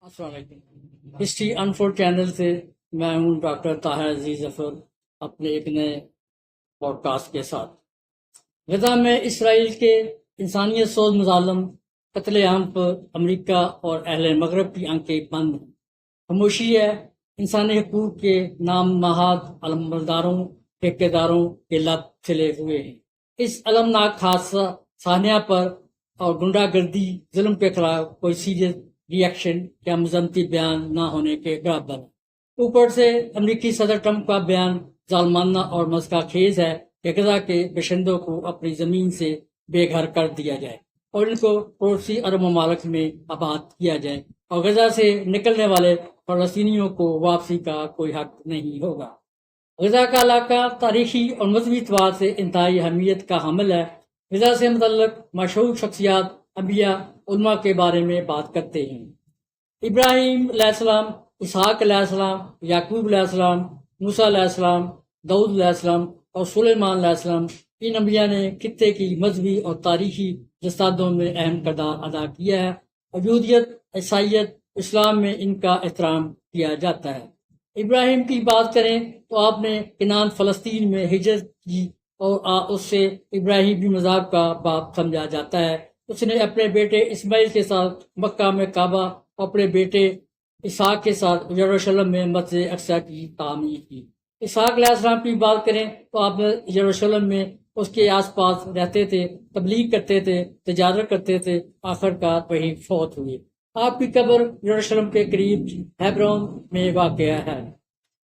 السلام علیکم۔ History انفورڈ channel سے میں ہوں ڈاکٹر طاہر عزیز ظفر، اپنے ایک نئے پوڈ کاسٹ کے ساتھ۔ غزہ میں اسرائیل کے انسانیت سوز مظالم، قتل عام پر امریکہ اور اہل مغرب کی آنکھیں بند ہیں۔ خاموشی ہے، انسانی حقوق کے نام نہاد علمبرداروں ٹھیکیداروں کے لب کھلے ہوئے ہیں۔ اس المناک حادثہ سانحہ پر اور گنڈا گردی ظلم کے خلاف کوئی سیریس ری ایکشن یا مذمتی بیان نہ ہونے کے برابر ہے۔ اوپر سے امریکی صدر ٹرمپ کا بیان ظالمانہ اور مذاق خیز ہے کہ غزہ کے باشندوں کو اپنی زمین سے بے گھر کر دیا جائے اور ان کو پڑوسی عرب ممالک میں آباد کیا جائے، اور غزہ سے نکلنے والے فلسطینیوں کو واپسی کا کوئی حق نہیں ہوگا۔ غزہ کا علاقہ تاریخی اور مذہبی اعتبار سے انتہائی اہمیت کا حامل ہے۔ غزہ سے متعلق مشہور شخصیات انبیاء علماء کے بارے میں بات کرتے ہیں۔ ابراہیم علیہ السلام، اسحاق علیہ السلام، یعقوب علیہ السلام، موسیٰ علیہ السلام، داؤد علیہ السلام اور سلیمان علیہ السلام، ان انبیاء نے خطے کی مذہبی اور تاریخی جسادوں میں اہم کردار ادا کیا ہے، اور یہودیت، عیسائیت، اسلام میں ان کا احترام کیا جاتا ہے۔ ابراہیم کی بات کریں تو آپ نے کنعان فلسطین میں ہجرت کی اور اس سے ابراہیمی مذہب کا باپ سمجھا جاتا ہے۔ اس نے اپنے بیٹے اسماعیل کے ساتھ مکہ میں کعبہ اور اپنے بیٹے اسحاق کے ساتھ یروشلم میں مسجد اقصی کی تعمیر کی۔ اسحاق علیہ السلام کی بات کریں تو آپ یروشلم میں اس کے آس پاس رہتے تھے، تبلیغ کرتے تھے، تجارت کرتے تھے، آخرکار وہیں فوت ہوئے۔ آپ کی قبر یروشلم کے قریب ہیبرون میں واقع ہے۔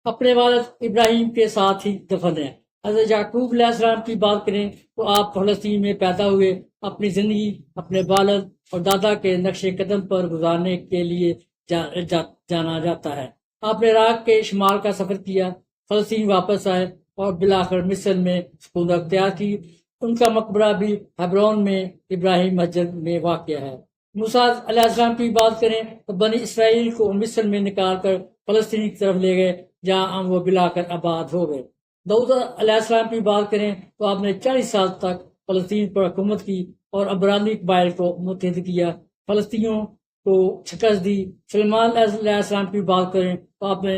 اپنے والد ابراہیم کے ساتھ ہی دفن ہیں۔ حضرت یعقوب علیہ السلام کی بات کریں تو آپ فلسطین میں پیدا ہوئے۔ اپنی زندگی اپنے والد اور دادا کے نقش قدم پر گزارنے کے لیے جانا جاتا ہے۔ آپ نے عراق کے شمال کا سفر کیا، فلسطین واپس آئے اور بالآخر مصر میں سکونت اختیار کی۔ ان کا مقبرہ بھی ہیبرون میں ابراہیم مسجد میں واقع ہے۔ موسیٰ علیہ السلام کی بات کریں تو بنی اسرائیل کو مصر میں نکال کر فلسطین کی طرف لے گئے، جہاں وہ بلا کر آباد ہو گئے۔ داؤد علیہ السلام کی بات کریں تو آپ نے 40 سال تک فلسطین پر حکومت کی اور عبرانی قبائل کو متحد کیا، فلسطینیوں کو شکست دی۔ سلیمان علیہ السلام کی بات کریں تو آپ نے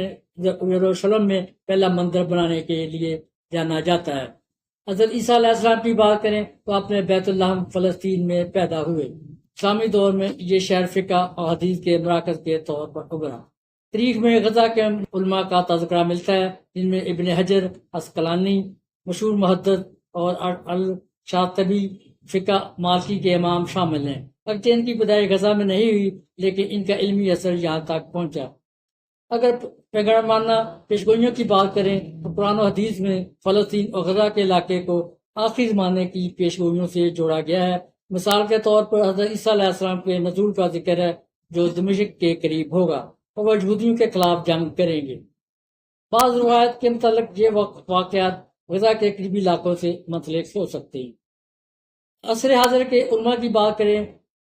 یروشلم میں پہلا مندر بنانے کے لیے جانا جاتا ہے۔ حضرت عیسیٰ علیہ السلام کی بات کریں تو آپ نے بیت اللہ فلسطین میں پیدا ہوئے۔ اسلامی دور میں یہ شہر فقہ اور حدیث کے مراکز کے طور پر ابھرا۔ تاریخ میں غزہ کے علماء کا تذکرہ ملتا ہے، جن میں ابن حجر عسقلانی مشہور محدث اور الشاطبی فقہ مالکی کے امام شامل ہیں۔ اگرچہ ان کی پیدائش غزہ میں نہیں ہوئی، لیکن ان کا علمی اثر یہاں تک پہنچا۔ اگر پیغمبرانہ پیشگوئیوں کی بات کریں تو قرآن و حدیث میں فلسطین اور غزہ کے علاقے کو آخری زمانے کی پیشگوئیوں سے جوڑا گیا ہے۔ مثال کے طور پر حضرت عیسیٰ علیہ السلام کے نزول کا ذکر ہے، جو دمشق کے قریب ہوگا، اور وہ یہودیوں کے خلاف جنگ کریں گے۔ بعض روایت کے متعلق یہ واقعات غزہ کے قریبی علاقوں سے منسلک ہو سکتے ہیں۔ عصر حاضر کے علماء کی بات کریں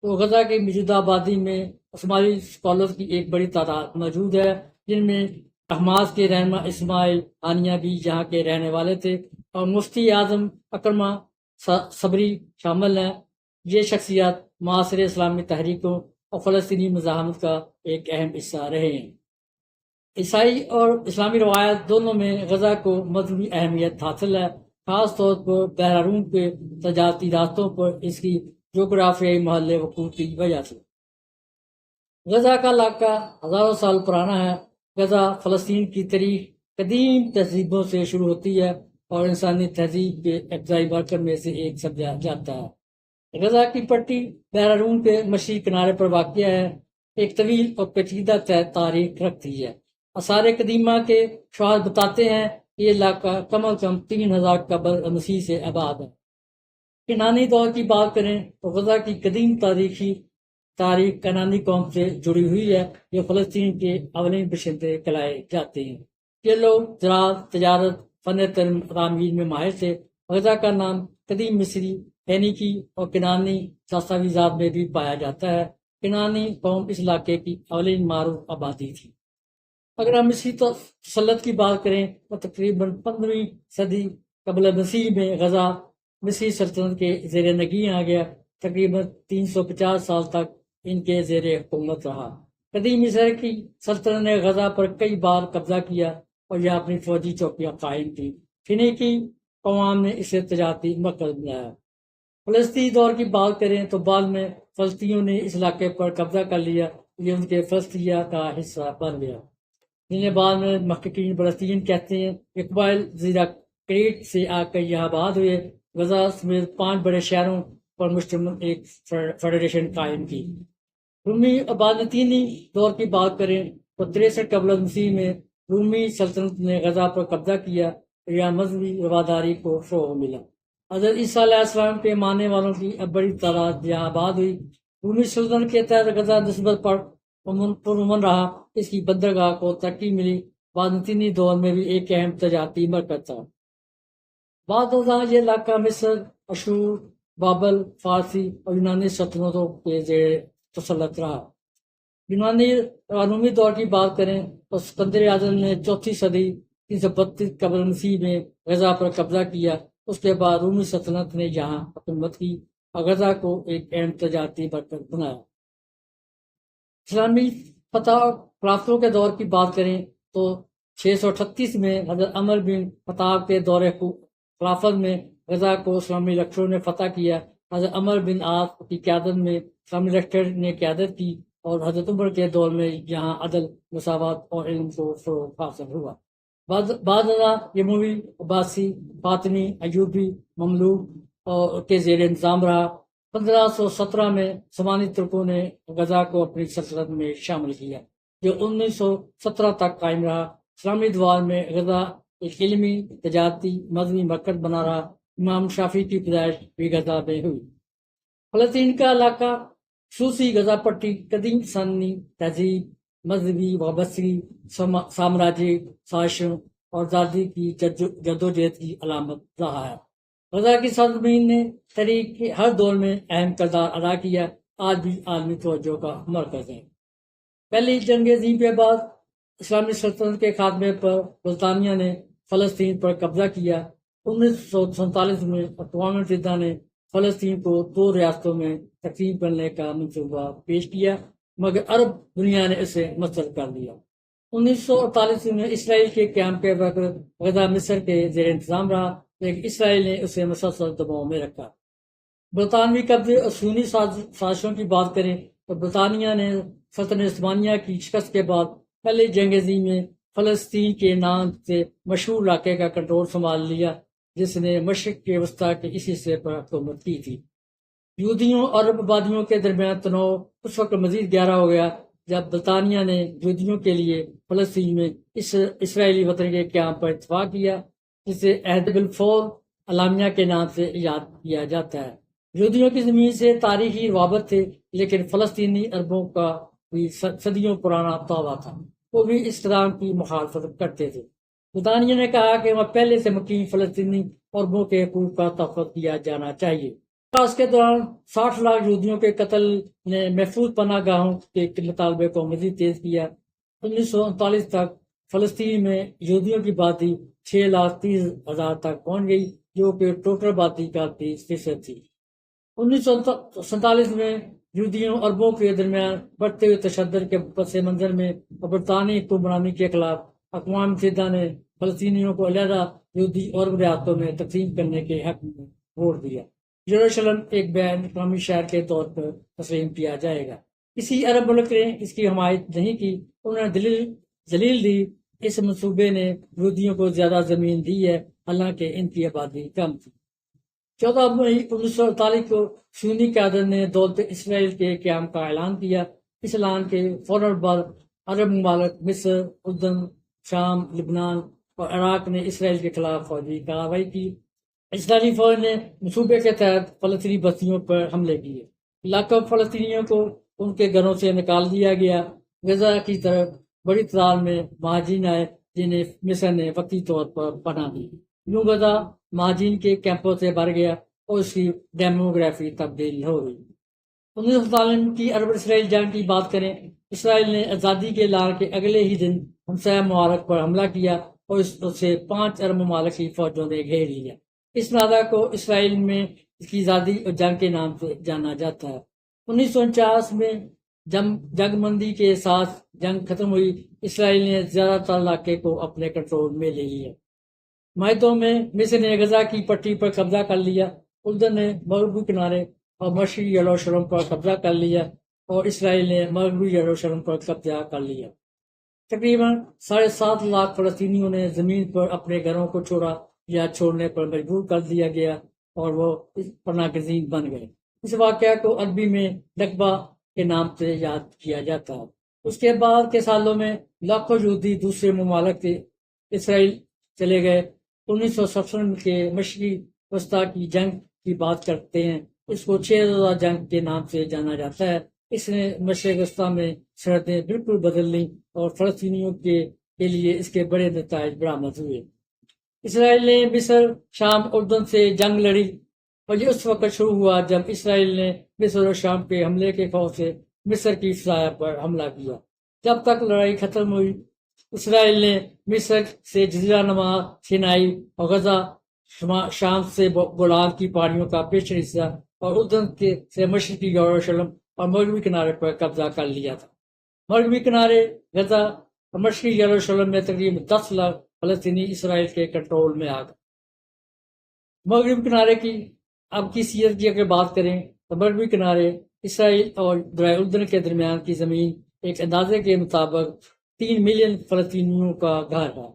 تو غزہ کی موجودہ آبادی میں شمالی اسکالرز کی ایک بڑی تعداد موجود ہے، جن میں حماس کے رہنما اسماعیل ہانیہ بھی یہاں کے رہنے والے تھے، اور مفتی اعظم اکرمہ صبری شامل ہیں۔ یہ شخصیات معاصر اسلامی تحریکوں اور فلسطینی مزاحمت کا ایک اہم حصہ رہے ہیں۔ عیسائی اور اسلامی روایت دونوں میں غزہ کو مذہبی اہمیت حاصل ہے، خاص طور پر بحر روم کے تجارتی راستوں پر اس کی جغرافیائی محل وقوع کی وجہ سے۔ غزہ کا علاقہ ہزاروں سال پرانا ہے۔ غزہ فلسطین کی تاریخ قدیم تہذیبوں سے شروع ہوتی ہے اور انسانی تہذیب کے ابتدائی مرکز میں سے ایک سمجھا جاتا ہے۔ غزہ کی پٹی بحر روم کے مشرقی کنارے پر واقع ہے، ایک طویل اور پیچیدہ تاریخ رکھتی ہے۔ آثار قدیمہ کے شواہد بتاتے ہیں کہ یہ علاقہ کم از کم 3000 قبل مسیح سے آباد ہے۔ کنعانی دور کی بات کریں تو غزہ کی قدیم تاریخ کنعانی قوم سے جڑی ہوئی ہے، جو فلسطین کے اولین باشندے کہلائے جاتے ہیں۔ یہ لوگ زراعت، تجارت، فن تعمیر میں ماہر تھے۔ غزہ کا نام قدیم مصری، فینیکی اور کنعانی دستاویزات میں بھی پایا جاتا ہے۔ کنعانی قوم اس علاقے کی اولین معروف آبادی تھی۔ اگر ہم مصری تسلط کی بات کریں تو تقریباً 15ویں صدی قبل مسیح میں غزہ مصری سلطنت کے زیر نگین آ گیا۔ تقریباً 350 سال تک ان کے زیر حکومت رہا۔ قدیم مصر کی سلطنت نے غزہ پر کئی بار قبضہ کیا اور یہاں اپنی فوجی چوکیاں قائم کی۔ فینیکی قوام نے اسے تجارتی مرکز بنایا۔ فلسطینی دور کی بات کریں تو بعد میں فلسطینیوں نے اس علاقے پر قبضہ کر لیا، یہ ان کے فلسطینیہ کا حصہ بن گیا، جنہیں بعد میں محققین فلسطین کہتے ہیں۔ یہ قبائل زیرہ کریٹ سے آ کر یہاں آباد ہوئے، غزہ سمیت 5 بڑے شہروں پر مشتمل ایک فیڈریشن قائم کی۔ رومی ابانتینی دور کی بات کریں تو 63 قبل مسیح میں رومی سلطنت نے غزہ پر قبضہ کیا اور یہاں مذہبی رواداری کو فروغ ملا۔ حضرت عیسیٰ علیہ السلام کے ماننے والوں کی اب بڑی تعداد یہاں آباد ہوئی۔ رومی سلطنت کے تحت غزہ نسبت پر پرامن رہا، اس کی بندرگاہ کو ترقی ملی۔ بازنطینی دور میں بھی ایک اہم تجارتی مرکز تھا۔ بعد ازاں یہ علاقہ مصر، اشور، بابل، فارسی اور یونانی سلطنتوں کے زیر تسلط رہا۔ یونانی رومی دور کی بات کریں تو اسکندر اعظم نے 4 صدی 332 قبل مسیح میں غزہ پر قبضہ کیا۔ اس کے بعد رومی سلطنت نے یہاں حکومت کی اور غزہ کو ایک اہم تجارتی مرکز بنایا۔ اسلامی فتح اور خلافتوں کے دور کی بات کریں تو 638 میں حضرت عمر بن خطاب کے دور خلافت میں غزہ کو اسلامی لشکروں نے فتح کیا۔ حضرت عمر بن عاص کی قیادت میں اسلامی لشکر نے قیادت کی اور حضرت عمر کے دور میں یہاں عدل، مساوات اور علم کو فروغ حاصل ہوا۔ بعد ازاں یموی، عباسی، فاطمی، ایوبی، مملوک اور کے زیر انتظام رہا۔ 1517 میں عثمانی ترکوں نے غزہ کو اپنی سلطنت میں شامل کیا، جو 1917 تک قائم رہا۔ اسلامی دور میں غزہ ایک علمی، تجارتی، مذہبی مرکز بنا رہا۔ امام شافعی کی پیدائش بھی غزہ میں ہوئی۔ فلسطین کا علاقہ خصوصی غزہ پٹی قدیم انسانی تہذیب، مذہبی وابستگی، سامراجی سازشوں اور آزادی کی جدوجہد کی علامت رہا ہے۔ غزہ کی سرزمین نے تاریخ کے ہر دور میں اہم کردار ادا کیا، آج بھی عالمی توجہ کا مرکز ہے۔ پہلی جنگ عظیم کے بعد اسلامی سلطنت کے خاتمے پر برطانیہ نے فلسطین پر قبضہ کیا۔ 1947 میں اقوام متحدہ نے فلسطین کو 2 ریاستوں میں تقسیم کرنے کا منصوبہ پیش کیا، مگر عرب دنیا نے اسے مسترد کر دیا۔ 1948 میں اسرائیل کے قیام کے وقت غزہ مصر کے زیر انتظام رہا، لیکن اسرائیل نے اسے مسلسل دباؤ میں رکھا۔ برطانوی قبضے اور صہیونی سازشوں کی بات کریں تو برطانیہ نے سلطنت عثمانیہ کی شکست کے بعد پہلی جنگ عظیم میں فلسطین کے نام سے مشہور علاقے کا کنٹرول سنبھال لیا، جس نے مشرق کے وسطیٰ کے اس حصے پر حکومت کی تھی۔ یہودیوں اور عرب آبادیوں کے درمیان تناؤ اس وقت مزید گہرا ہو گیا جب برطانیہ نے یہودیوں کے لیے فلسطین میں اسرائیلی وطن کے قیام پر اتفاق کیا، جسے عہد بلفور اعلامیہ کے نام سے یاد کیا جاتا ہے۔ یہودیوں کی زمین سے تاریخی روابط تھے، لیکن فلسطینی عربوں کا بھی صدیوں پرانا دعویٰ تھا، وہ بھی اس قدام کی مخالفت کرتے تھے۔ برطانیہ نے کہا کہ وہ پہلے سے مقیم فلسطینی عربوں کے حقوق کا تحفظ کیا جانا چاہیے۔ اس کے دوران 60 لاکھ یہودیوں کے قتل نے محفوظ پناہ گاہوں کے مطالبے کو مزید تیز کیا۔ 1939 تک فلسطین میں یہودیوں کی آبادی 6,30,000 تک پہنچ گئی، جو کہ ٹوٹل آبادی کا 30% تھی۔ 1947 میں یہودیوں عربوں کے درمیان بڑھتے ہوئے تشدد کے پس منظر میں برطانوی حکمرانی کے خلاف اقوام متحدہ نے فلسطینیوں کو علیحدہ یہودی اور عرب ریاستوں میں تقسیم کرنے کے حق میں ووٹ دیا۔ یروشلم ایک بین الاقوامی شہر کے طور پر تسلیم کیا جائے گا۔ کسی عرب ملک نے اس کی حمایت نہیں کی، انہوں نے دلیل دی اس منصوبے نے یہودیوں کو زیادہ زمین دی ہے، حالانکہ ان کی آبادی کم تھی۔ 14 مئی 1948 کو صہیونی قیادت نے دولت اسرائیل کے قیام کا اعلان کیا۔ اس اعلان کے فوراً بعد عرب ممالک مصر، اردن، شام، لبنان اور عراق نے اسرائیل کے خلاف فوجی کارروائی کی۔ اسرائیلی فوج نے منصوبے کے تحت فلسطینی بستیوں پر حملے کیے، لاکھوں فلسطینیوں کو ان کے گھروں سے نکال دیا گیا۔ غزہ کی طرف بڑی تعداد میں مہاجرین آئے، جنہیں مصر نے وقتی طور پر پناہ دی۔ یوں غزہ مہاجرین کے کیمپوں سے بھر گیا اور اس کی ڈیموگرافی تبدیل ہو گئی۔ 1947 کی عرب اسرائیل جنگ کی بات کریں، اسرائیل نے آزادی کے اعلان کے اگلے ہی دن ہمسایہ ممالک پر حملہ کیا اور اس سے 5 عرب ممالک کی فوجوں نے گھیر لیا۔ اس مناظرہ کو اسرائیل میں اس کی آزادی اور جنگ کے نام سے جانا جاتا ہے۔ 1949 میں جنگ مندی کے ساتھ جنگ ختم ہوئی، اسرائیل نے زیادہ تر علاقے کو اپنے کنٹرول میں لے لیا۔ معاہدوں میں مصر نے غزہ کی پٹی پر قبضہ کر لیا، اردن نے مغربی کنارے اور مشرقی یروشلم پر قبضہ کر لیا، اور اسرائیل نے مغربی یروشلم پر قبضہ کر لیا۔ تقریباً 7.5 لاکھ فلسطینیوں نے زمین پر اپنے گھروں کو چھوڑا یا چھوڑنے پر مجبور کر دیا گیا، اور وہ پناہ گزین بن گئے۔ اس واقعہ کو عربی میں نکبہ کے نام سے یاد کیا جاتا ہے۔ اس کے بعد کے سالوں میں لاکھوں یہودی دوسرے ممالک سے اسرائیل چلے گئے۔ 1957 کے مشرقی وسطیٰ کی جنگ کی بات کرتے ہیں، اس کو 6 روزہ جنگ کے نام سے جانا جاتا ہے۔ اس نے مشرق وسطیٰ میں سرحدیں بالکل بدل لیں، اور فلسطینیوں کے لیے اس کے بڑے نتائج برآمد ہوئے۔ اسرائیل نے مصر، شام، اردن سے جنگ لڑی، اور یہ اس وقت شروع ہوا جب اسرائیل نے مصر اور شام کے حملے کے خوف سے مصر کی فضائیہ پر حملہ کیا۔ جب تک لڑائی ختم ہوئی، اسرائیل نے مصر سے جزیرہ نما سینائی اور غزہ، شام سے گولان کی پہاڑیوں کا پیچھڑا حصہ، اور اردن سے مشرقی یروشلم اور مغربی کنارے پر قبضہ کر لیا تھا۔ مغربی کنارے، غزہ اور مشرقی یروشلم میں تقریباً 10 لاکھ فلسطینی اسرائیل کے کنٹرول میں آ گئے۔ مغربی کنارے کی اب کی سیرت کی اگر بات کریں تو مغربی کنارے اسرائیل اور دریا اردن کے درمیان کی زمین ایک اندازے کے مطابق 3 ملین فلسطینیوں کا گھر ہے۔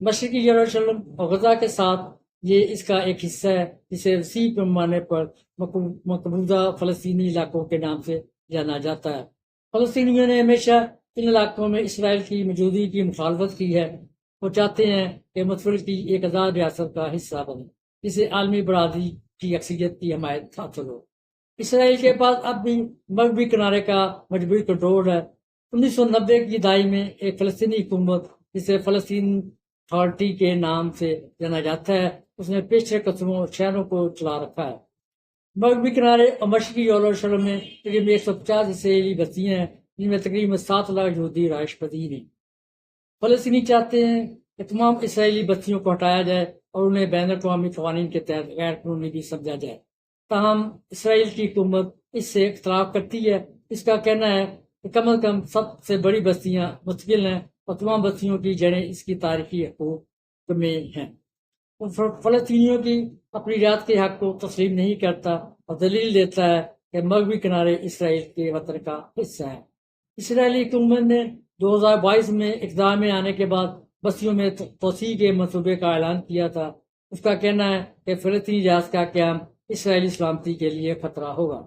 مشرقی یروشلم اور غزہ کے ساتھ یہ اس کا ایک حصہ ہے جسے وسیع پیمانے پر مقبوضہ فلسطینی علاقوں کے نام سے جانا جاتا ہے۔ فلسطینیوں نے ہمیشہ ان علاقوں میں اسرائیل کی موجودگی کی مخالفت کی ہے۔ وہ چاہتے ہیں کہ متفرقہ کی ایک آزاد ریاست کا حصہ بنے جسے عالمی برادری کی اکثریت کی حمایت حاصل ہو۔ اسرائیل کے پاس اب بھی مغربی کنارے کا مجموعی کنٹرول ہے۔ 1990 کی دہائی میں ایک فلسطینی حکومت جسے فلسطین اتھارٹی کے نام سے جانا جاتا ہے، اس نے پیچھے قصبوں اور شہروں کو چلا رکھا ہے۔ مغربی کنارے اور مشرقی یروشلم میں تقریباً 150 اسرائیلی بستیاں ہیں، جن میں تقریباً 7 لاکھ یہودی رہائش پذیر ہیں۔ فلسطینی چاہتے ہیں کہ تمام اسرائیلی بستیوں کو ہٹایا جائے اور انہیں بین الاقوامی قوانین کے تحت غیر قانونی بھی سمجھا جائے۔ تاہم اسرائیل کی حکومت اس سے اختلاف کرتی ہے۔ اس کا کہنا ہے کہ کم از کم سب سے بڑی بستیاں مستقل ہیں اور تمام بستیوں کی جڑیں اس کی تاریخی حقوق میں ہیں۔ وہ فلسطینیوں کی اپنی ریاست کے حق کو تسلیم نہیں کرتا اور دلیل دیتا ہے کہ مغربی کنارے اسرائیل کے وطن کا حصہ ہے۔ اسرائیلی حکومت نے 2022 میں اقتدار میں آنے کے بعد بستیوں میں توسیع کے منصوبے کا اعلان کیا تھا۔ اس کا کہنا ہے کہ فلسطینی ریاست کا قیام اسرائیلی سلامتی کے لیے خطرہ ہوگا۔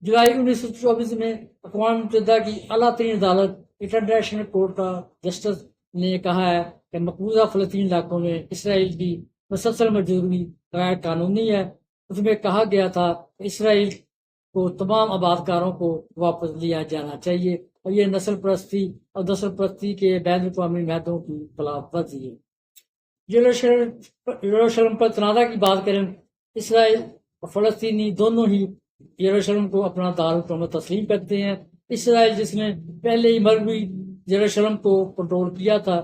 جولائی 1924 میں اقوام متحدہ کی اعلیٰ ترین عدالت انٹرنیشنل کورٹ آف جسٹس نے کہا ہے کہ مقبوضہ فلسطین علاقوں میں اسرائیل کی مسلسل موجودگی غیر قانونی ہے۔ اس میں کہا گیا تھا کہ اسرائیل کو تمام آبادکاروں کو واپس لیا جانا چاہیے، اور یہ نسل پرستی اور نسل پرستی کے بین الاقوامی معاہدوں کی خلاف ورزی ہے۔ یروشلم پر تنازع کی بات کریں، اسرائیل اور فلسطینی دونوں ہی یروشلم کو اپنا دارالحکومت تسلیم کرتے ہیں۔ اسرائیل جس نے پہلے ہی مغربی یروشلم کو کنٹرول کیا تھا،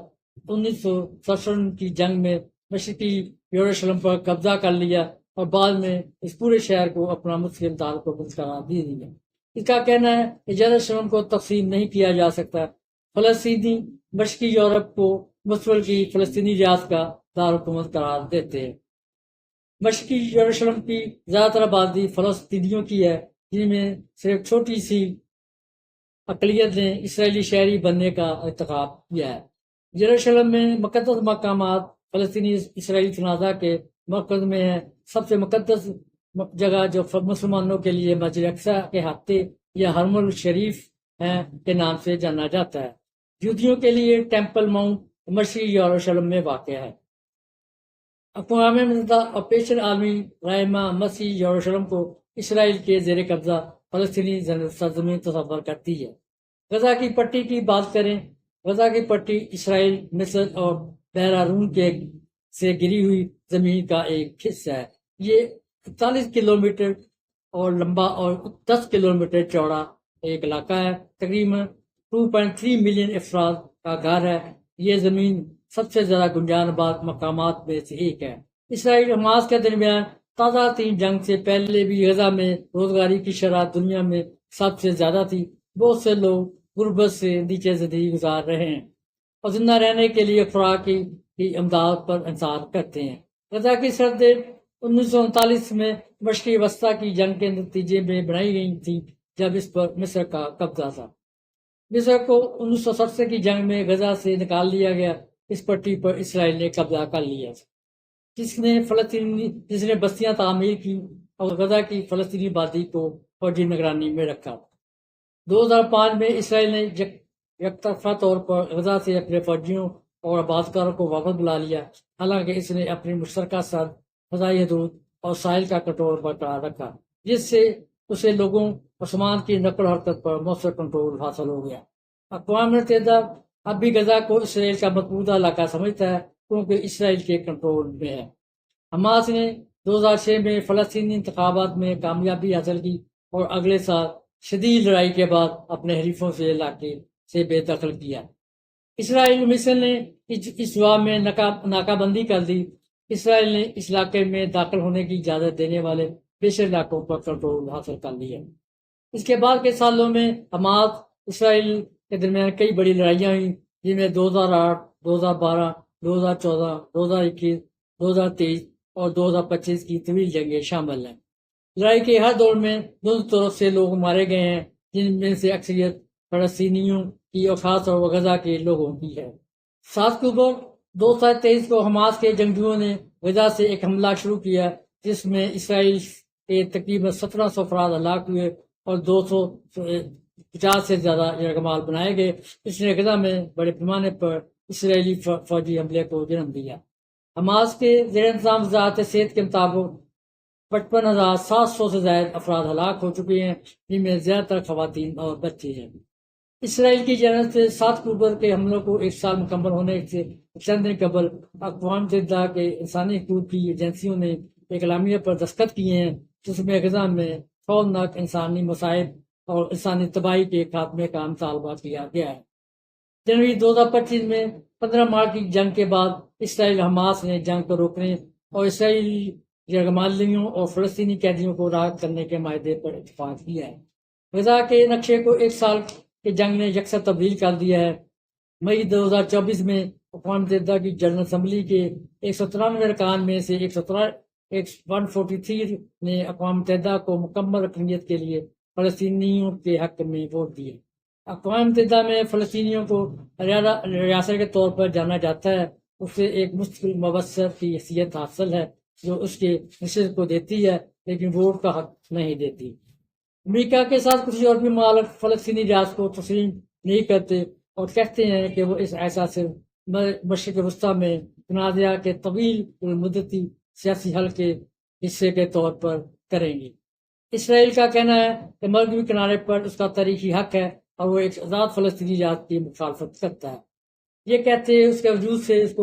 1967 کی جنگ میں مشرقی یروشلم پر قبضہ کر لیا اور بعد میں اس پورے شہر کو اپنا مستقل دارالحکومت قرار دے دیا۔ اس کا کہنا ہے کہ یروشلم کو تقسیم نہیں کیا جا سکتا۔ فلسطینی مشرقی یورپ کو مستقل کی فلسطینی ریاست کا دارالحکومت قرار دیتے ہیں۔ مشرقی یروشلم کی زیادہ تر آبادی فلسطینیوں کی ہے، جن میں صرف چھوٹی سی اقلیت نے اسرائیلی شہری بننے کا انتخاب کیا ہے۔ یروشلم میں مقدس مقامات فلسطینی اسرائیلی تنازع کے مرکز میں ہیں۔ سب سے مقدس جگہ جو مسلمانوں کے لیے مسجد اقصی کے احاطے یا حرم الشریف ہیں کے نام سے جانا جاتا ہے۔ یہودیوں کے لیے ٹیمپل ماؤنٹ مشرقی یروشلم میں واقع ہے۔ اقوام متحدہ اور پیشتر عالمی رہنما مسیح یروشلم کو اسرائیل کے زیر قبضہ فلسطینی سرزمین تصور کرتی ہے۔ غزہ کی پٹی کی بات کریں، غزہ کی پٹی اسرائیل، مصر اور بحیرہ سے گری ہوئی زمین کا ایک حصہ ہے۔ یہ 41 کلومیٹر اور لمبا اور 10 کلومیٹر چوڑا ایک علاقہ ہے۔ تقریباً 2.3 ملین افراد کا گھر ہے۔ یہ زمین سب سے زیادہ گنجان آباد مقامات میں سے ایک ہے۔ اسرائیل اور حماس کے درمیان تازہ ترین جنگ سے پہلے بھی غزہ میں روزگاری کی شرح دنیا میں سب سے زیادہ تھی۔ بہت سے لوگ غربت سے نیچے زندگی گزار رہے ہیں اور زندہ رہنے کے لیے خوراک کی امداد پر انحصار کرتے ہیں۔ غزہ کی سرحدیں 1939 میں مشرقی وسطی کی جنگ کے نتیجے میں بنائی گئی تھیں، جب اس پر مصر کا قبضہ تھا۔ مصر کو 1967 کی جنگ میں غزہ سے نکال لیا گیا۔ اس پٹی پر اسرائیل نے قبضہ کر لیا، جس نے بستیاں تعمیر کی اور غزہ کی فلسطینی آبادی کو فوجی نگرانی میں رکھا۔ 2005 میں اسرائیل نے یک طرفہ طور پر غزہ سے اپنے فوجیوں اور آبادکاروں کو واپس بلا لیا، حالانکہ اس نے اپنی مشترکہ سرحد، فضائی حدود اور ساحل کا کنٹرول برقرار رکھا، جس سے اسے لوگوں اور سامان کی نقل و حرکت پر مؤثر کنٹرول حاصل ہو گیا۔ اقوام متحدہ اب بھی غزہ کو اسرائیل کا مقبوضہ علاقہ سمجھتا ہے، کیونکہ اسرائیل کے کنٹرول میں ہے۔ حماس نے 2006 میں فلسطینی انتخابات میں کامیابی حاصل کی اور اگلے سال شدید لڑائی کے بعد اپنے حریفوں سے علاقے سے بے دخل کیا۔ اسرائیل مصر نے اس جواب میں ناکہ بندی کر دی۔ اسرائیل نے اس علاقے میں داخل ہونے کی اجازت دینے والے بیشتر علاقوں پر کنٹرول حاصل کر لیا۔ اس کے بعد کے سالوں میں حماس اسرائیل کے درمیان کئی بڑی لڑائیاں ہوئیں، جن میں 2008، 2012، 2014، 2021، 2023 اور 2025 کی طویل جنگیں شامل ہیں۔ لڑائی کے ہر دور میں دونوں طرف سے لوگ مارے گئے ہیں، جن میں سے اکثریت فلسطینیوں کی اور خاص طور پر غزہ کے لوگوں کی ہے۔ 7 اکتوبر 2023 کو حماس کے جنگجوؤں نے غزہ سے ایک حملہ شروع کیا، جس میں اسرائیل کے تقریباً 1700 افراد ہلاک ہوئے اور 250 سے زیادہ یرغمال بنائے گئے۔ اس نے غزہ میں بڑے پیمانے پر اسرائیلی فوجی حملے کو جنم دیا۔ حماس کے زیر انتظام وزارت صحت کے مطابق 55,700 سے زائد افراد ہلاک ہو چکے ہیں، جن میں زیادہ تر خواتین اور بچے ہیں۔ اسرائیل کی جانب سے 7 اکتوبر کے حملوں کو ایک سال مکمل ہونے سے چند دن قبل اقوام متحدہ کے انسانی حقوق کی ایجنسیوں نے ایک اعلامیہ پر دستخط کیے ہیں، جس میں غزہ میں خوفناک انسانی مصائب اور انسانی تباہی کے خاتمے کا مطالبہ کیا گیا ہے۔ جنوری 2025 میں 15 مارچ کی جنگ کے بعد اسرائیل حماس نے جنگ کو روکنے اور اسرائیلی یرغمالیوں اور فلسطینی قیدیوں کو رہا کرنے کے معاہدے پر اتفاق کیا ہے۔ غزہ کے نقشے کو ایک سال کے جنگ نے یکسر تبدیل کر دیا ہے۔ مئی 2024 میں اقوام متحدہ کی جنرل اسمبلی کے 193 ارکان میں سے 143 نے اقوام متحدہ کو مکمل رکنیت کے لیے فلسطینیوں کے حق میں ووٹ دیے۔ اقوام متحدہ میں فلسطینیوں کو ریاست کے طور پر جانا جاتا ہے۔ اسے ایک مستقل مبصر کی حیثیت حاصل ہے، جو اس کے نشست کو دیتی ہے، لیکن ووٹ کا حق نہیں دیتی۔ امریکہ کے ساتھ کچھ یورپی ممالک فلسطینی ریاست کو تسلیم نہیں کرتے اور کہتے ہیں کہ وہ اس ایسا صرف مشرق وسطیٰ میں تنازع کے طویل مدتی سیاسی حل کے حصے کے طور پر کریں گے۔ اسرائیل کا کہنا ہے کہ مغربی کنارے پر اس کا تاریخی حق ہے اور وہ ایک آزاد فلسطینی ریاست کی مخالفت کرتا ہے۔ یہ کہتے ہیں اس کے وجود سے اس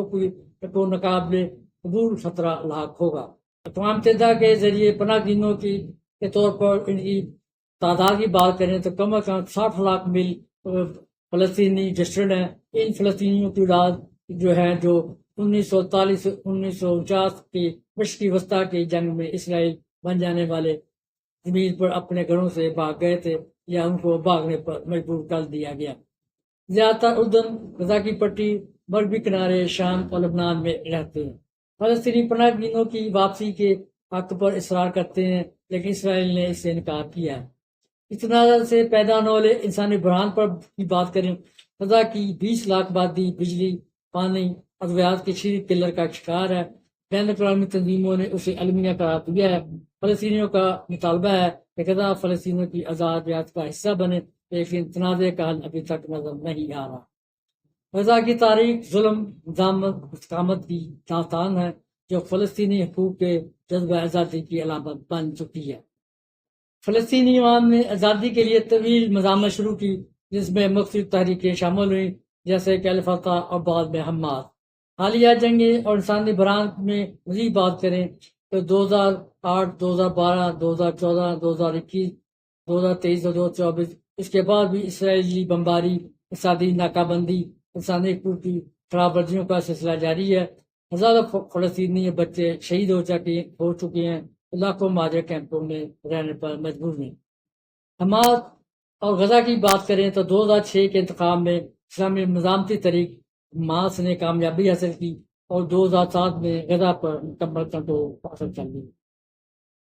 کو ناقابل قبول خطرہ لاحق ہوگا۔ اقوام متحدہ کے ذریعے پناہ گزینوں کے طور پر ان کی تعداد کی بات کریں تو کم از کم 60 لاکھ میل فلسطینی رجسٹرڈ ہیں۔ ان فلسطینیوں کی تعداد جو 1947 سے 1949 کی مشرقی وسطیٰ کی جنگ میں اسرائیل بن جانے والے زمین پر اپنے گھروں سے بھاگ گئے تھے یا ان کو بھاگنے پر مجبور کر دیا گیا۔ زیادہ تر اردن، غزہ کی پٹی، مغربی کنارے، شام اور لبنان میں رہتے ہیں۔ فلسطینی پناہ گزینوں کی واپسی کے حق پر اصرار کرتے ہیں، لیکن اسرائیل نے اس سے انکار کیا ہے۔ اس تنازع سے پیدا ہونے والے انسانی بحران پر کی بات کریں، غزہ کی 20 لاکھ آبادی بجلی، پانی، ادویات کی شدید قلت کا شکار ہے۔ بین الاقوامی تنظیموں نے اسے المیہ قرار دیا ہے۔ فلسطینیوں کا مطالبہ ہے کہ غزہ فلسطینیوں کی آزاد ریاست کا حصہ بنے، لیکن تنازع کا حل ابھی تک نظر نہیں آ رہا۔ غزہ کی تاریخ ظلم، نظامت، استقامت کی داستان ہے، جو فلسطینی حقوق کے جذبہ آزادی کی علامت بن چکی ہے۔ فلسطینی عوام نے آزادی کے لیے طویل مزاحمت شروع کی، جس میں مختلف تحریکیں شامل ہوئیں، جیسے کہ الفتح اور بعد میں حماس۔ حالیہ جنگیں اور انسانی بحران میں مزید بات کریں تو 2008، 2012، 2014، 2021، 2023 اور 2024 اس کے بعد بھی اسرائیلی بمباری، اقتصادی ناکہ بندی، انسانی حقوق کی خلاف ورزیوں کا سلسلہ جاری ہے۔ ہزاروں فلسطینی بچے شہید ہو چکے ہیں، لاکھوں مہاجر کیمپوں میں رہنے پر مجبور ہیں۔ حماس اور غزہ کی بات کریں تو 2006 کے انتخاب میں اسلامی مزاحمتی تحریک حماس نے کامیابی حاصل کی اور 2007 میں غزہ پر مکمل کنٹرول حاصل کر لی۔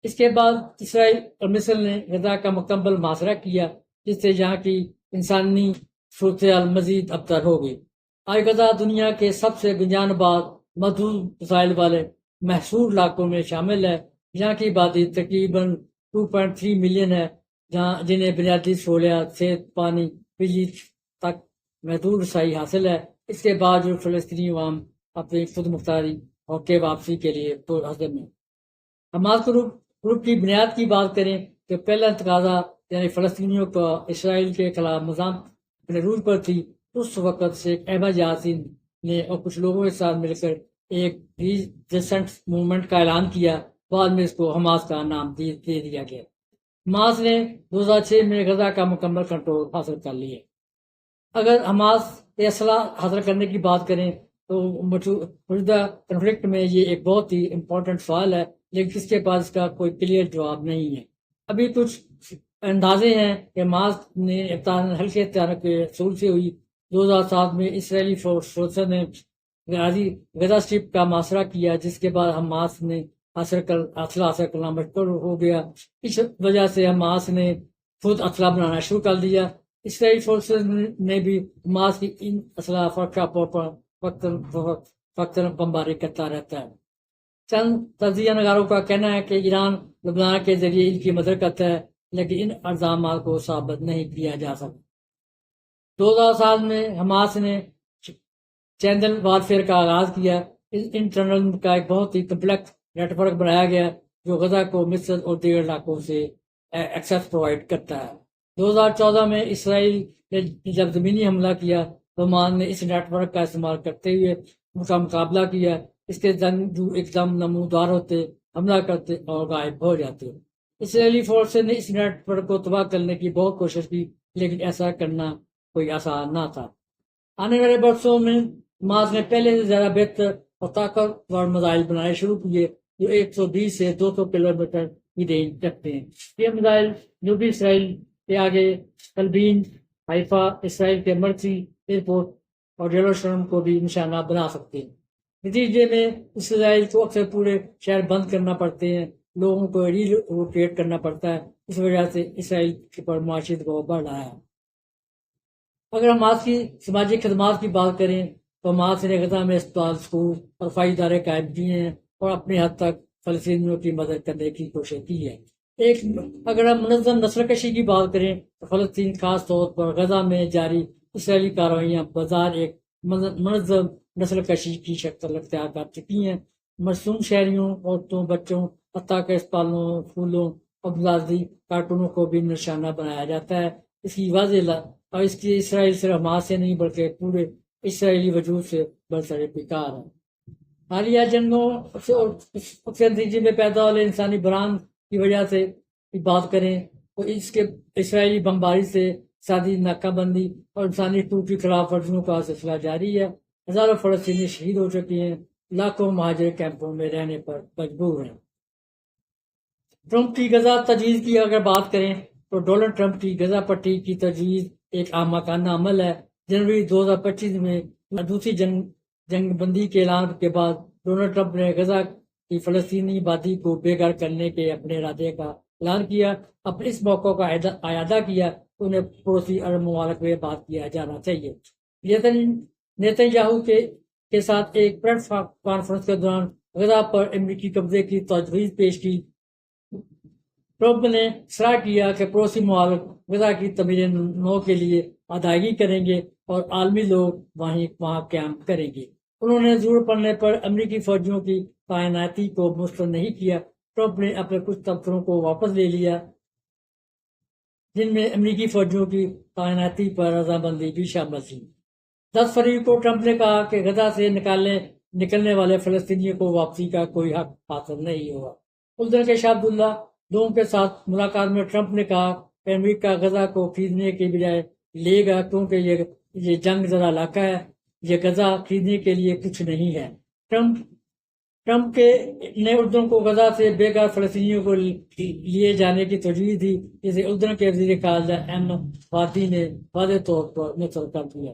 اس کے بعد اسرائیل اور مصر نے غزہ کا مکمل محاصرہ کیا، جس سے یہاں کی انسانی صورتحال مزید ابتر ہو گئی۔ آج غزہ دنیا کے سب سے گنجان آباد محدود وسائل والے محصور علاقوں میں شامل ہے۔ یہاں کی آبادی تقریباً 2.3 ملین ہے، جنہیں بنیادی سہولیات، صحت، پانی، بجلی تک محدود رسائی حاصل ہے۔ اس کے باوجود فلسطینی عوام اپنی خود مختاری اور کے واپسی کے لیے پرعزم ہے۔ حماس گروپ کی بنیاد کی بات کریں تو پہلا تقاضا یعنی فلسطینیوں کا اسرائیل کے خلاف مزاحمت اپنے روز پر تھی۔ اس وقت شیخ احمد یاسین نے اور کچھ لوگوں کے ساتھ مل کر ایک ریزسٹنس موومنٹ کا اعلان کیا، بعد میں اس کو حماس کا نام دے دیا گیا۔ حماس نے 2006 میں غزہ کا مکمل کنٹرول حاصل کر لیا۔ اگر حماس کے اسلحہ حاصل کرنے کی بات کریں تو موجودہ کنفلکٹ میں یہ ایک بہت ہی امپورٹنٹ سوال ہے، لیکن اس کے پاس اس کا کوئی کلیئر جواب نہیں ہے۔ ابھی کچھ اندازے ہیں کہ حماس نے ہلکے ہتھیاروں کے اصول سے ہوئی۔ 2007 میں اسرائیلی فورسز نے غزہ اسٹرپ کا محاصرہ کیا، جس کے بعد حماس نے اسلحہ حاصل کرنا مشکل ہو گیا۔ اس وجہ سے حماس نے خود اسلحہ بنانا شروع کر دیا۔ اسرائیلی فورسز نے بھی حماس کی ان اسلحہ ورکشاپوں پر وقتاً بمباری کرتا رہتا ہے۔ چند تجزیہ نگاروں کا کہنا ہے کہ ایران لبنان کے ذریعے ان کی مدد کرتا ہے، لیکن ان الزامات کو ثابت نہیں کیا جا سکتا۔ 2007 میں حماس نے چینل وارفیئر کا آغاز کیا۔ اس انٹرنل کا ایک بہت ہی کمپلیکس نیٹ ورک بنایا گیا جو غزہ کو مصر اور دیگر علاقوں سے ایکسیس پرووائڈ کرتا ہے۔ 2014 میں اسرائیل نے جب زمینی حملہ کیا تو حماس نے اس نیٹ ورک کا استعمال کرتے ہوئے ان کا مقابلہ کیا۔ اس کے جنگجو ایک دم نمودار ہوتے، حملہ کرتے اور غائب ہو جاتے۔ اسرائیلی فورسز نے اس نیٹ ورک کو تباہ کرنے کی بہت کوشش کی، لیکن ایسا کرنا کوئی آسان نہ تھا۔ آنے والے برسوں میں حماس نے پہلے سے زیادہ بہتر اور طاقتور میزائل بنانے شروع کیے جو 120 سے 200 کلومیٹر کی رینج رکھتے ہیں۔ یہ میزائل جنوبی اسرائیل کے آگے تلبین، حیفا، اسرائیل کے مرسی ایئرپورٹ اور یروشلم کو بھی نشانہ بنا سکتے ہیں۔ نتیجے میں اس میزائل کو اکثر پورے شہر بند کرنا پڑتے ہیں، لوگوں کو ری لوکیٹ کرنا پڑتا ہے۔ اس وجہ سے اسرائیل پر معاشی دباؤ بڑھ رہا ہے۔ اگر حماس کی سماجی خدمات کی بات کریں تو حماس نے غزہ میں اسپتال، اسکول اور رفاہی ادارے قائم کیے ہیں اور اپنی حد تک فلسطینیوں کی مدد کرنے کی کوشش کی ہے۔ اگر ہم منظم نسل کشی کی بات کریں تو فلسطین، خاص طور پر غزہ میں جاری اسرائیلی کارروائیاں بظاہر ایک منظم نسل کشی کی شکل اختیار کر چکی ہیں۔ معصوم شہریوں، عورتوں، بچوں، حتیٰ کہ اسپتالوں، اسکولوں اور بلادی کارکنوں کو بھی نشانہ بنایا جاتا ہے۔ اس کی واضح اور اس کی اسرائیل صرف حماس سے نہیں بلکہ پورے اسرائیلی وجود سے برسر پیکار ہے۔ حالیہ جنگوں سے نتیجے میں پیدا والے انسانی بحران کی وجہ سے بات کریں تو اس کے اسرائیلی بمباری سے اقتصادی ناکہ بندی اور انسانی حقوق کی خلاف ورزیوں کا سلسلہ جاری ہے۔ ہزاروں فلسطینی شہید ہو چکے ہیں، لاکھوں مہاجر کیمپوں میں رہنے پر مجبور ہیں۔ ٹرمپ کی غزہ تجویز کی اگر بات کریں تو ڈونلڈ ٹرمپ کی غزہ پٹی کی تجویز ایک احمقانہ عمل ہے۔ جنوری 2025 میں دوسری جنگ بندی کے اعلان کے بعد ڈونلڈ ٹرمپ نے غزہ کی فلسطینی آبادی کو بے گھر کرنے کے اپنے ارادے کا اعلان کیا۔ اپنے اس موقع کا اعادہ کیا تو انہیں پڑوسی عرب ممالک میں بات کیا جانا چاہیے۔ نیتن یاہو کے ساتھ ایک پریس کانفرنس کے دوران غزہ پر امریکی قبضے کی تجویز پیش کی۔ ٹرمپ نے اصرار کیا کہ پڑوسی ممالک غزہ کی تعمیر نو کے لیے ادائیگی کریں گے اور عالمی لوگ وہاں قیام کریں گے۔ انہوں نے ضرورت پڑنے پر امریکی فوجیوں کی تعیناتی کو مسترد نہیں کیا۔ ٹرمپ نے اپنے کچھ تبصروں کو واپس لے لیا جن میں امریکی فوجیوں کی تعیناتی پر رضامندی بھی شامل تھی۔ 10 فروری کو ٹرمپ نے کہا کہ غزہ سے نکلنے والے فلسطینیوں کو واپسی کا کوئی حق حاصل نہیں ہوگا۔ اس دن کے شاہ عبداللہ دوم کے ساتھ ملاقات میں ٹرمپ نے کہا کہ امریکہ غزہ کو خریدنے کے بجائے لے گا کیونکہ یہ جنگ زدہ علاقہ ہے، یہ غزہ خریدنے کے لیے کچھ نہیں ہے۔ ٹرمپ ٹرمپ کے نے اردن کو غزہ سے بے گھر فلسطینیوں کو لیے جانے کی تجویز دی، جسے اردن کے وزیر خارجہ احمد وادی نے واضح طور پر مسترد کر دیا۔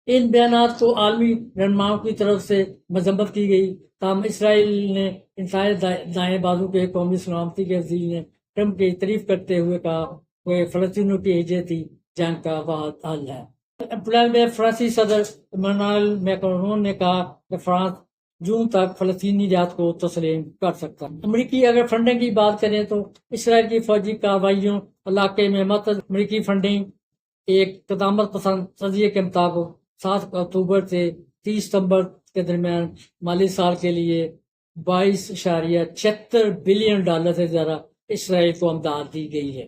ان بیانات کو عالمی رہنماؤں کی طرف سے مذمت کی گئی، تاہم اسرائیل نے انتہائی دائیں بازو کے قومی سلامتی کے وزیر نے ٹرمپ کی تعریف کرتے ہوئے کہا کہ فلسطینیوں کی ہجرتی جنگ کا واحد حل ہے۔ اپریل میں فرانسیسی صدر ایمانوئل میکرون نے کہا کہ فرانس جون تک فلسطینی ذات کو تسلیم کر سکتا ہے۔ امریکی اگر فنڈنگ کی بات کریں تو اسرائیل کی فوجی کارروائیوں علاقے میں متعدد امریکی فنڈنگ ایک قدامت پسند تجزیے کے مطابق 7 اکتوبر سے 30 ستمبر کے درمیان مالی سال کے لیے $22.76 بلین سے زیادہ اسرائیل کو امداد دی گئی ہے۔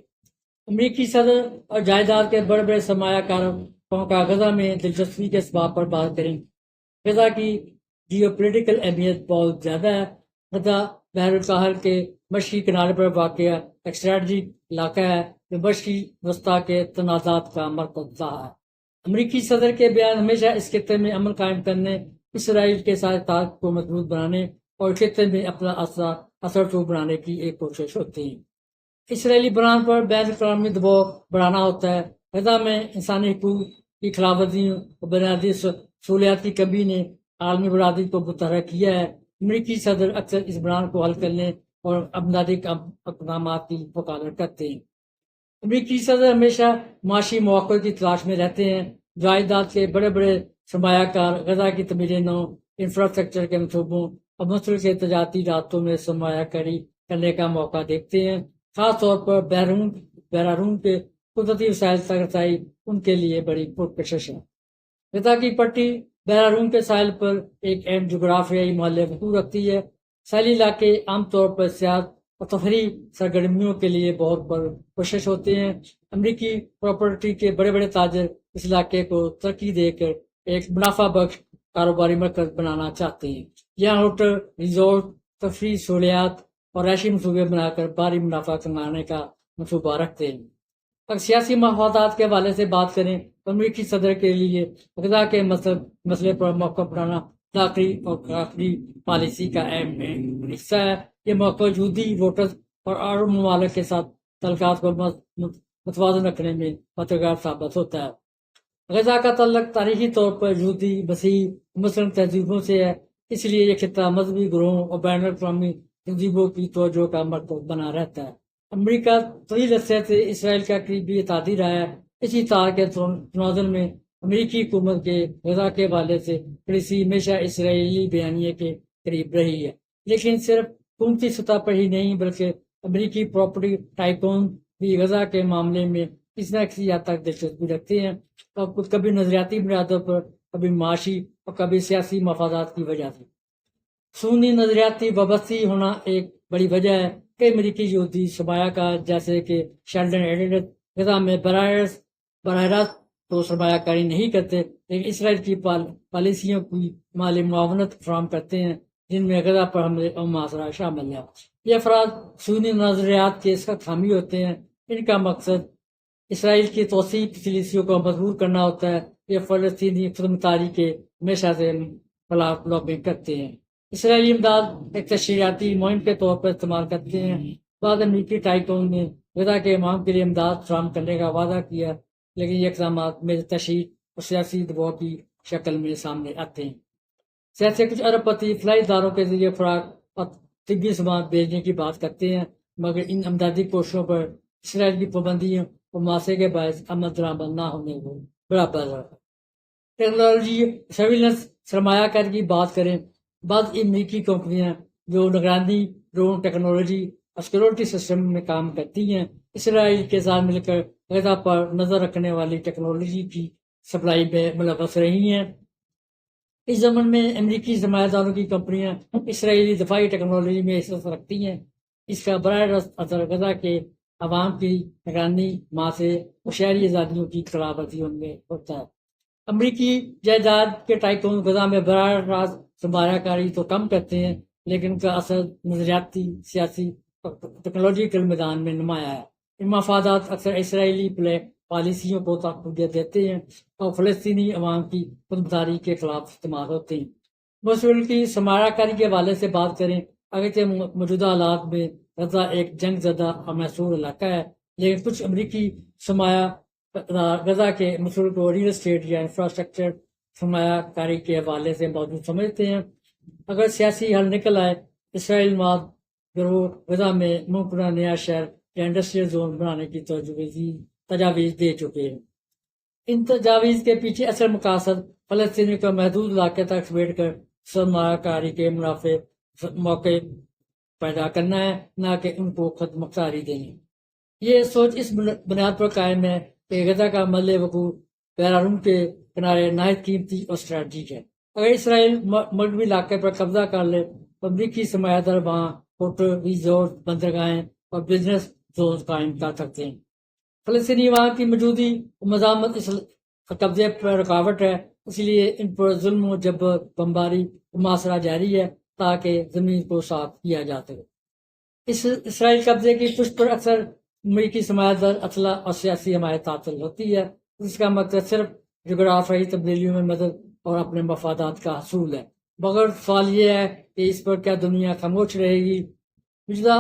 امریکی صدر اور جائیداد کے بڑے بڑے سرمایہ کاروں کا غزہ میں دلچسپی کے اسباب پر بات کریں۔ غزہ کی جیو پولیٹیکل اہمیت بہت زیادہ ہے۔ غزہ بحر الکاہل کے مشرقی کنارے پر واقع ایک اسٹریٹجک علاقہ ہے جو مشرقی وسطیٰ کے تنازعات کا مرکز رہا ہے۔ امریکی صدر کے بیان ہمیشہ اس خطے میں امن قائم کرنے، اسرائیل کے ساتھ تعلق کو مضبوط بنانے اور خطے میں اپنا اثر تو بنانے کی ایک کوشش ہوتی ہے۔ اسرائیلی بران پر بین الاقوامی دباؤ بڑھانا ہوتا ہے۔ غزہ میں انسانی حقوق کی خلاف ورزیوں اور بنیادی سہولیات کی کمی نے عالمی برادری کو متحرک کیا ہے۔ امریکی صدر اکثر اس بران کو حل کرنے اور امدادی اقدامات کی وکالت کرتے ہیں۔ امریکی صدر ہمیشہ معاشی مواقع کی تلاش میں رہتے ہیں۔ جائیداد کے بڑے بڑے سرمایہ کار غزہ کی تعمیر نو، انفراسٹرکچر کے منصوبوں اور مختلف تجارتی رابطوں میں سرمایہ کاری کرنے کا موقع دیکھتے ہیں۔ خاص طور پر بیرون کے قدرتی وسائل تک رسائی ان کے لیے بڑی پرکشش ہے۔ غزہ کی پٹی بیرون کے ساحل پر ایک اہم جغرافیائی محل وقوع رکھتی ہے۔ ساحلی علاقے عام طور پر سیاحت اور تفریح سرگرمیوں کے لیے بہت پرکشش ہوتے ہیں۔ امریکی پراپرٹی کے بڑے بڑے تاجر اس علاقے کو ترقی دے کر ایک منافع بخش کاروباری مرکز بنانا چاہتے ہیں۔ یہاں ہوٹل، ریزورٹ، تفریح سہولیات اور رہائشی منصوبے بنا کر بھاری منافع کمانے کا منصوبہ رکھتے ہیں۔ اگر سیاسی مفادات کے حوالے سے بات کریں تو امریکی صدر کے لیے غزہ کے مسئلے پر موقف بنانا داخلی اور داخلی پالیسی کا اہم حصہ ہے۔ یہ موقع یہودی ووٹرز اور عرب ممالک کے ساتھ تعلقات کو متوازن رکھنے میں مددگار ثابت ہوتا ہے۔ غزہ کا تعلق تاریخی طور پر یہودی مسیحی مسلم تہذیبوں سے ہے، اس لیے یہ خطہ مذہبی گروہوں اور بین الاقوامی تنظیموں کی توجہ کا مرکز بنا رہتا ہے۔ امریکہ طویل عرصے سے اسرائیل کا قریبی اتحادی رہا ہے۔ اسی طرح کے تناظر میں امریکی حکومت کے غزہ کے حوالے سے پالیسی ہمیشہ اسرائیلی بیانیے کے قریب رہی ہے، لیکن صرف حکومتی سطح پر ہی نہیں بلکہ امریکی پراپرٹی ٹائکون بھی غزہ کے معاملے میں کسی نہ کسی حد تک دلچسپی رکھتے ہیں، اور کبھی نظریاتی بنیادوں پر، کبھی معاشی اور کبھی سیاسی مفادات کی وجہ سے۔ سنی نظریاتی وابستگی ہونا ایک بڑی وجہ ہے۔ کئی امریکی یہودی سرمایہ کار جیسے کہ شیلڈن ایڈلر غزہ میں براہ راست تو سرمایہ کاری نہیں کرتے، لیکن اسرائیل کی پالیسیوں کی مالی معاونت فراہم کرتے ہیں، جن میں غزہ پر حملے اور محاصرہ شامل ہے۔ یہ افراد سنی نظریات کے سخت حامی ہوتے ہیں۔ ان کا مقصد اسرائیل کی توسیع پالیسیوں کو مضبوط کرنا ہوتا ہے۔ یہ فلسطینی خودمختاری کے ہمیشہ سے خلاف لابنگ کرتے ہیں۔ اسرائیلی امداد ایک تشہیراتی مہم کے طور پر استعمال کرتے ہیں۔ بعض امریکی ٹائکون نے غزہ کے عوام کے لیے امداد فراہم کرنے کا وعدہ کیا، لیکن یہ اقدامات میں تشہیر اور سیاسی دباؤ کی شکل میں سامنے آتے ہیں۔ جیسے کچھ ارب پتی فلاحی اداروں کے ذریعے خوراک اور طبی سامان بھیجنے کی بات کرتے ہیں، مگر ان امدادی کوششوں پر اسرائیل کی پابندیوں اور معاشرے کے باعث عمل درآمد نہ ہونے کو برابر ہے۔ ٹیکنالوجی سرویلنس سرمایہ کاری کی بات کریں، بعض امریکی کمپنیاں جو نگرانی، ڈرون ٹیکنالوجی اور سیکورٹی سسٹم میں کام کرتی ہیں، اسرائیل کے ساتھ مل کر غزہ پر نظر رکھنے والی ٹیکنالوجی کی سپلائی میں ملوث رہی ہیں۔ اس ضمن میں امریکی سرمایہ داروں کی کمپنیاں اسرائیلی دفاعی ٹیکنالوجی میں حصہ رکھتی ہیں۔ اس کا براہ راست اثر غزہ کے عوام کی نگرانی، معاشرے اور شہری آزادیوں کی خلاف ورزیوں میں ہوتا ہے۔ امریکی جائیداد کے ٹائکون غزہ میں براہ راست سرمایہ کاری تو کم کرتے ہیں، لیکن ان کا اثر نظریاتی، سیاسی اور ٹیکنالوجیکل میدان میں نمایاں ہے۔ ان مفادات اکثر اسرائیلی پالیسیوں کو تقویت دیتے ہیں اور فلسطینی عوام کی خودمختاری کے خلاف استعمال ہوتے ہیں۔ مسئول کی سرمایہ کاری کے حوالے سے بات کریں، اگرچہ موجودہ حالات میں غزہ ایک جنگ زدہ اور محصور علاقہ ہے، لیکن کچھ امریکی سرمایہ غزہ کے مسئول کو ریل اسٹیٹ یا انفراسٹرکچر سرمایہ کاری کے حوالے سے موجود سمجھتے ہیں۔ اگر سیاسی حل نکل آئے، اسرائیل نواز گروہ غزہ میں ممکنہ نیا شہر یا انڈسٹریل زون بنانے کی تجاویز دے چکے ہیں۔ ان تجاویز کے پیچھے اصل مقاصد فلسطینی کو محدود علاقے تک سمیٹ کر سرمایہ کاری کے منافع موقع پیدا کرنا ہے، نہ کہ ان کو خود مختاری دینی۔ یہ سوچ اس بنیاد پر قائم ہے کہ غزہ کا محل وقوع بیرون کے کنارے نہایت قیمتی اور اسٹریٹجک ہے۔ اگر اسرائیل مغربی علاقے پر قبضہ کر لے تو امریکی سرمایہ دار وہاں ہوٹل، ریزورٹ، بندرگاہیں اور بزنس زونز قائم کر سکتے ہیں۔ فلسطینی وہاں کی موجودی مزاحمت اس قبضے پر رکاوٹ ہے، اس لیے ان پر ظلم و جبر، بمباری و محاصرہ جاری ہے تاکہ زمین کو صاف کیا جا سکے۔ اس اسرائیل قبضے کی پشت پر اکثر امریکی سرمایہ دار اسلحہ اور سیاسی حمایت حاصل ہوتی ہے، جس کا مقصد صرف جغرافیائی تبدیلیوں میں مدد اور اپنے مفادات کا حصول ہے۔ مگر سوال یہ ہے کہ اس پر کیا دنیا خاموش رہے گی؟ موجودہ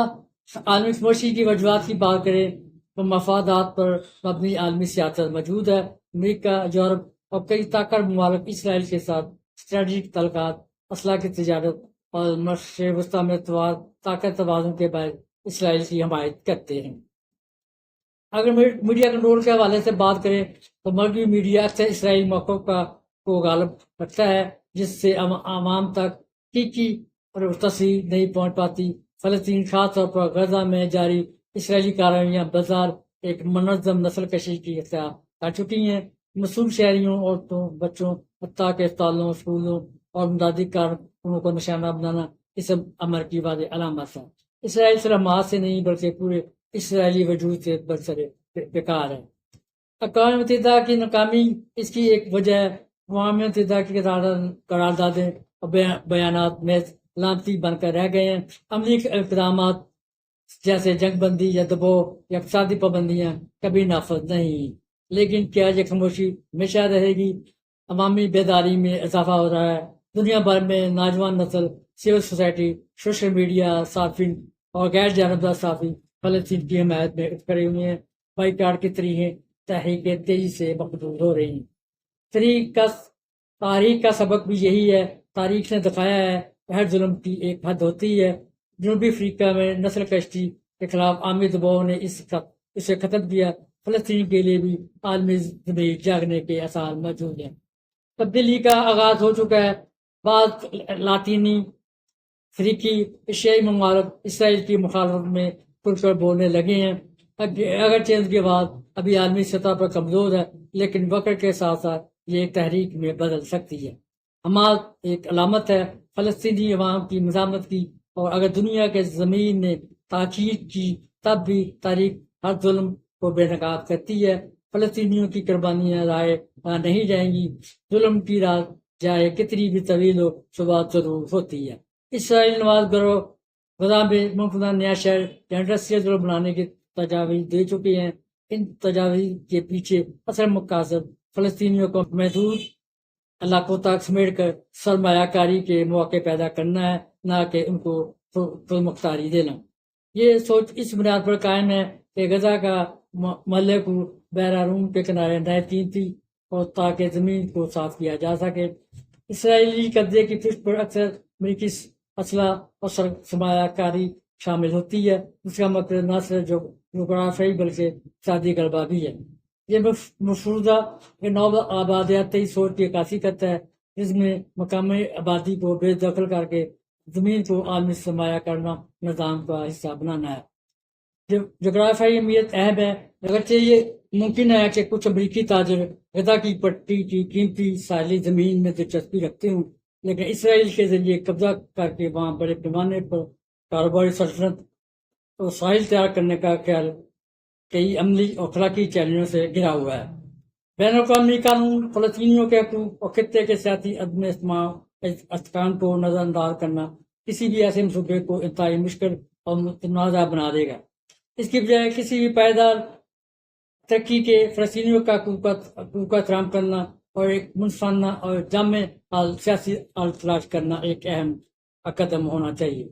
عالمی خاموشی کی وجوہات کی بات کریں تو مفادات پر مبنی عالمی سیاست موجود ہے۔ امریکہ، یورپ اور کئی طاقتور ممالک اسرائیل کے ساتھ اسٹریٹجک تعلقات، اسلحہ کی تجارت اور مشرق وسطیٰ میں طاقت توازن کے باعث اسرائیل کی حمایت کرتے ہیں۔ اگر میڈیا کنٹرول کے حوالے سے بات کریں تو مغربی میڈیا اکثر اسرائیلی موقف کو غالب رکھتا ہے، جس سے عوام تک حقیقی اور تصویر نہیں پہنچ پاتی۔ فلسطین، خاص طور پر غزہ میں جاری اسرائیلی کارروائیاں بظاہر ایک منظم نسل کشی کی اختیار کر چکی ہیں۔ معصوم شہریوں، عورتوں، بچوں، حتیٰ کہ اسپتالوں، اسکولوں اور امدادی کارکنوں کو نشانہ بنانا اس امر کی واضح علامت ہے۔ اسرائیل صرف حماس سے نہیں بلکہ پورے اسرائیلی وجود سے برسر بیکار ہے۔ اقوام متحدہ کی ناکامی اس کی ایک وجہ ہے۔ اقوام متحدہ کی قراردادیں اور بیانات میں علامتی بن کر رہ گئے ہیں۔ عملی اقدامات جیسے جنگ بندی یا دباؤ یا اقتصادی پابندیاں کبھی نافذ نہیں۔ لیکن کیا یہ خاموشی ہمیشہ رہے گی؟ عوامی بیداری میں اضافہ ہو رہا ہے۔ دنیا بھر میں نوجوان نسل، سول سوسائٹی، سوشل میڈیا، صحافی اور غیر جانبدار صحافی فلسطین کی حمایت میں اٹھ کھڑے ہوئے ہیں۔ بائیکاٹ کی تحریکیں تیزی سے مقبول ہو رہی ہیں۔ تاریخ کا سبق بھی یہی ہے۔ تاریخ نے دکھایا ہے کہ ہر ظلم کی ایک حد ہوتی ہے۔ جنوبی افریقہ میں نسل کشی کے خلاف عالمی دباؤ نے اسے ختم کیا۔ فلسطین کے لیے بھی عالمی ضمیر جاگنے کے آثار موجود ہیں۔ تبدیلی کا آغاز ہو چکا ہے۔ بعض لاطینی افریقی ایشیائی ممالک اسرائیل کی مخالفت میں کھل کر بولنے لگے ہیں۔ اگرچہ ان کی آواز ابھی عالمی سطح پر کمزور ہے، لیکن وقت کے ساتھ ساتھ یہ ایک تحریک میں بدل سکتی ہے۔ حماس ایک علامت ہے فلسطینی عوام کی مزاحمت کی، اور اگر دنیا کے زمین نے تاخیر کی تب بھی تاریخ ہر ظلم کو بے نقاب کرتی ہے۔ فلسطینیوں کی قربانیاں ضائع نہیں جائیں گی۔ ظلم کی راہ جائے کتنی بھی طویل ہو، صبح ضرور ہوتی ہے۔ اسرائیل نواز گروہ غزہ میں ممکنہ نیا شہر یا انڈسٹریل زون بنانے کی تجاویز دے چکے ہیں۔ ان تجاویز کے پیچھے اصل مقاصد فلسطینیوں کو محدود علاقوں تک سمیٹ کر سرمایہ کاری کے مواقع پیدا کرنا ہے، نہ کہ ان کو خود مختاری دینا۔ یہ سوچ اس بنیاد پر قائم ہے کہ غزہ کا محل وقوع بیرون کے کنارے نہایت قیمتی اور تاکہ زمین کو صاف کیا جا سکے۔ اسرائیلی قبضے کی پشت پر اکثر امریکی اسلحہ اور سرمایہ کاری شامل ہوتی ہے، جس کا مقصد نہ صرف جغرافیائی بلکہ اقتصادی غلبہ بھی ہے۔ یہ مفروضہ نو آبادیاتی سوچ کی عکاسی کرتا ہے، جس میں مقامی آبادی کو بے دخل کر کے زمین کو عالمی سرمایہ کرنا نظام کا حصہ بنانا ہے۔ جغرافیائی اہمیت اہم ہے۔ اگرچہ یہ ممکن ہے کہ کچھ امریکی تاجر غزہ کی پٹی کی قیمتی ساحلی زمین میں دلچسپی رکھتے ہوں، لیکن اسرائیل کے ذریعے قبضہ کر کے وہاں بڑے پیمانے پر کاروباری سلطنت اور ساحل تیار کرنے کا خیال کئی عملی اور اخلاقی چیلنجوں سے گھرا ہوا ہے۔ بین الاقوامی قانون، فلسطینیوں کے حقوق اور خطے کے سیاسی عدم استحکام کو نظر انداز کرنا کسی بھی ایسے منصوبے کو انتہائی مشکل اور متنازع بنا دے گا۔ اس کی بجائے کسی بھی پائیدار ترقی کے فلسطینیوں کا حقوق کا احترام کرنا اور ایک منصفانہ اور جامع حل سیاسی حل تلاش کرنا ایک اہم قدم ہونا چاہیے.